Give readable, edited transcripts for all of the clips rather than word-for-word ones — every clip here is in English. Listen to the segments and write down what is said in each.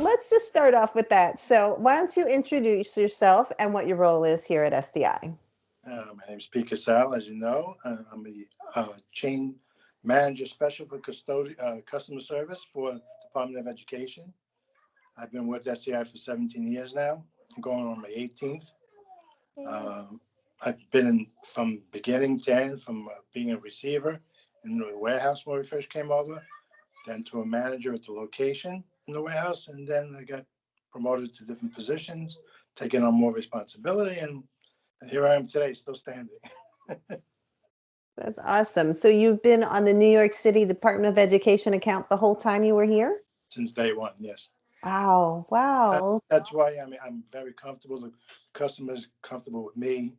let's just start off with that. So why don't you introduce yourself and what your role is here at SDI? My name is Pete Casale, as you know. I'm a chain manager special for customer service for the Department of Education. I've been with SDI for 17 years now. I'm going on my 18th. Um, I've been from beginning to end, from being a receiver in the warehouse when we first came over, then to a manager at the location in the warehouse, and then I got promoted to different positions, taking on more responsibility, and here I am today, still standing. That's awesome. So you've been on the New York City Department of Education account the whole time you were here? Since day one, yes. Wow, wow. That's why I'm very comfortable. The customer's comfortable with me.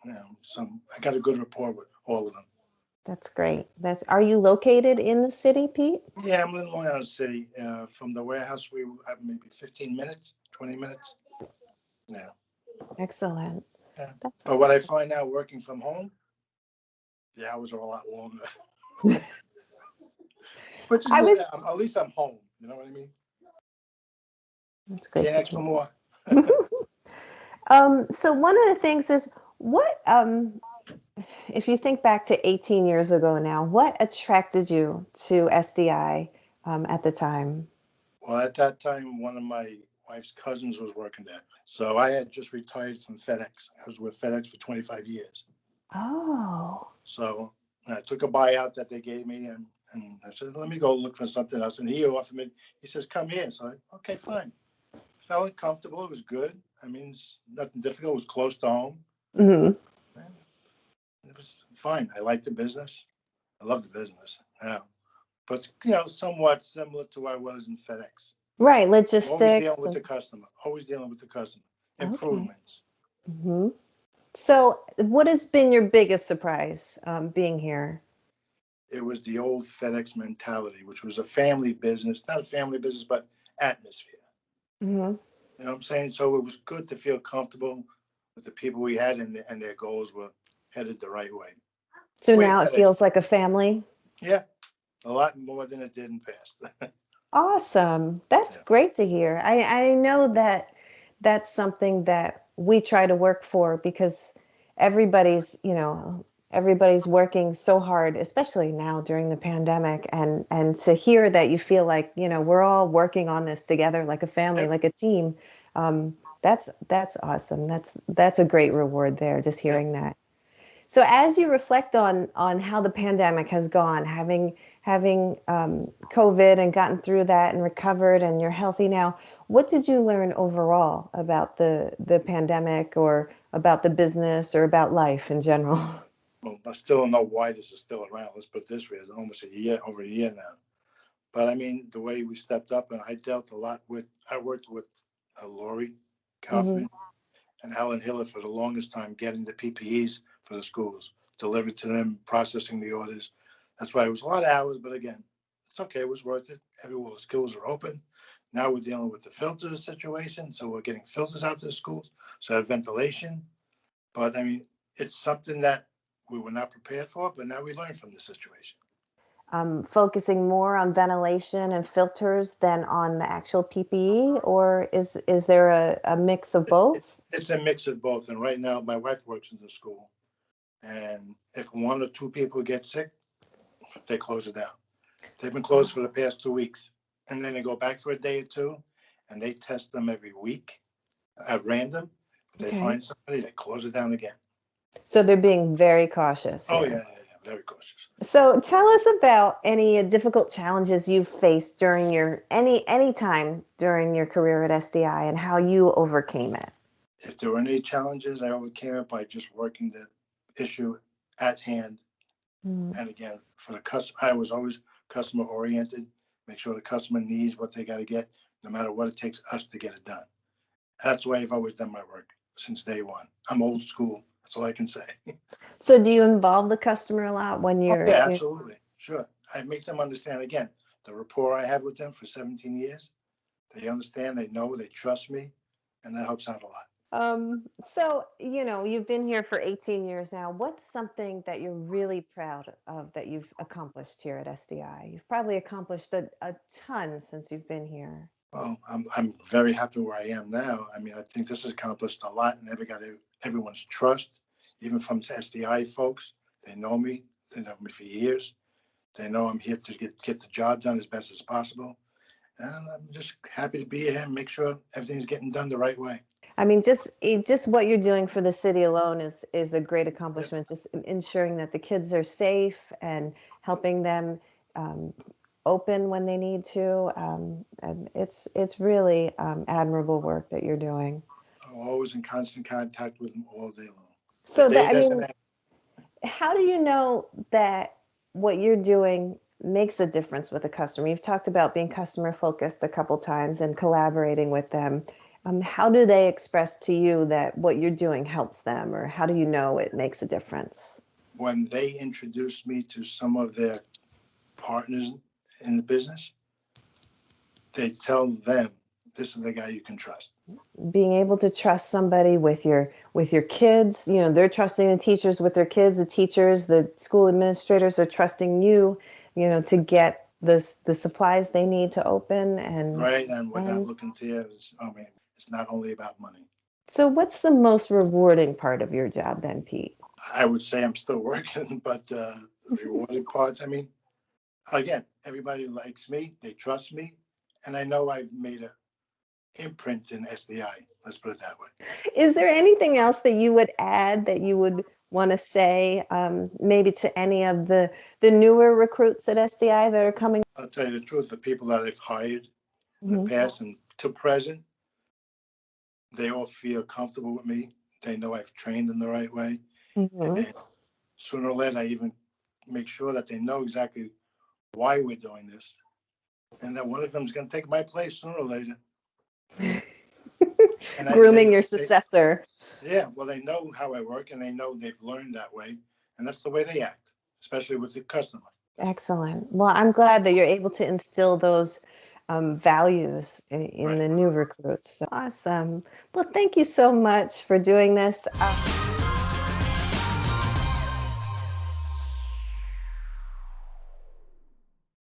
I got a good rapport with all of them. That's great. Are you located in the city, Pete? Yeah, I'm in Long Island City. From the warehouse, we have maybe 15 minutes, 20 minutes. Yeah, Excellent. yeah. That's But what I awesome. find out working from home, the hours are a lot longer, which is I good. was At least I'm home. You know what I mean? That's great Can't to ask for hear. more. So one of the things is what if you think back to 18 years ago now, what attracted you to SDI at the time? Well, at that time, one of my wife's cousins was working there. So I had just retired from FedEx. I was with FedEx for 25 years. Oh, So I took a buyout that they gave me, and I said, let me go look for something else. And he offered me, he says, come here. So okay, fine. Felt comfortable. It was good. I mean, it's nothing difficult. It was close to home. hmm And it was fine. I liked the business. I love the business. Yeah. But, somewhat similar to what I was in FedEx. right. Always dealing Logistics. with the customer. Always dealing with the customer. Okay. Improvements. hmm So, what has been your biggest surprise being here? It was the old FedEx mentality, which was a family business, not a family business, but atmosphere. hmm You know what I'm saying? So it was good to feel comfortable with the people we had, and their goals were headed the right way. So Way now it FedEx. feels like a family. Yeah, a lot more than it did in the past. Awesome. That's Yeah. great to hear. I know that that's something that we try to work for because everybody's working so hard, especially now during the pandemic, and to hear that you feel like, we're all working on this together like a family, Yep. like a team. That's awesome. That's a great reward there, just Yep. hearing that. So as you reflect on how the pandemic has gone, having COVID and gotten through that and recovered, and you're healthy now, what did you learn overall about the pandemic, or about the business, or about life in general? Well, I still don't know why this is still around. Let's put it this way: it's almost a year, over a year now. But I mean, the way we stepped up, and I dealt a lot with. I worked with Lori hmm Kaufman and Alan Hiller for the longest time, getting the PPEs for the schools delivered to them, processing the orders. That's why it was a lot of hours, but again, it's okay. It was worth it. Everywhere the schools are open. Now we're dealing with the filter situation, so we're getting filters out to the schools, so have ventilation. But I mean, it's something that we were not prepared for, but now we learn from the situation. Focusing more on ventilation and filters than on the actual PPE, or is there a mix of both? It's a mix of both. And right now, my wife works in the school, and if one or two people get sick, they close it down. They've been closed for the past 2 weeks, and then they go back for a day or two, and they test them every week at random. If they Okay. find somebody, they close it down again. So they're being very cautious Oh here. yeah, yeah, yeah. Very cautious. So tell us about any difficult challenges you've faced during any time during your career at SDI, and how you overcame it. If there were any challenges, I overcame it by just working the issue at hand. Mm. And again, for the customer, I was always customer oriented. Make sure the customer needs what they got to get, no matter what it takes us to get it done. That's the way I've always done my work since day one. I'm old school. That's all I can say. So do you involve the customer a lot when Oh you're, yeah, absolutely, sure. I make them understand again the rapport I have with them for 17 years. They understand, they know, they trust me, and that helps out a lot. so you've been here for 18 years now. What's something that you're really proud of that you've accomplished here at SDI? You've probably accomplished a ton since you've been here. Well, I'm very happy where I am now. I mean, I think this has accomplished a lot and never got everyone's trust, even from the SDI folks. They know me. They know me for years. They know I'm here to get the job done as best as possible. And I'm just happy to be here and make sure everything's getting done the right way. I mean, just what you're doing for the city alone is a great Yep. accomplishment. Just ensuring that the kids are safe and helping them um, open when they need to. And it's really admirable work that you're doing. I'm always in constant contact with them all day long. The So day that I doesn't mean, end. how do you know that what you're doing makes a difference with a customer? You've talked about being customer focused a couple times and collaborating with them. How do they express to you that what you're doing helps them, or how do you know it makes a difference? When they introduce me to some of their partners in the business, they tell them this is the guy you can trust. Being able to trust somebody with your kids, you know, they're trusting the teachers with their kids, the teachers, the school administrators are trusting you, you know, to get the supplies they need to open. Right, and we're not And looking to you. I mean, it's not only about money. so what's the most rewarding part of your job then, Pete? I would say I'm still working, but the rewarding parts, I mean, again, everybody likes me, they trust me, and I know I've made a imprint in SDI. Let's put it that way. Is there anything else that you would add that you would want to say, maybe to any of the newer recruits at SDI that are coming? I'll tell you the truth, the people that I've hired in the Mhm. past and to present, they all feel comfortable with me. They know I've trained them the right way. Mhm. And sooner or later, I even make sure that they know exactly why we're doing this and that one of them is going to take my place sooner or later. And Grooming your successor. yeah, well, they know how I work and they know they've learned that way. And that's the way they act, especially with the customer. Excellent. Well, I'm glad that you're able to instill those values in Right. the new recruits. So awesome. Well, thank you so much for doing this.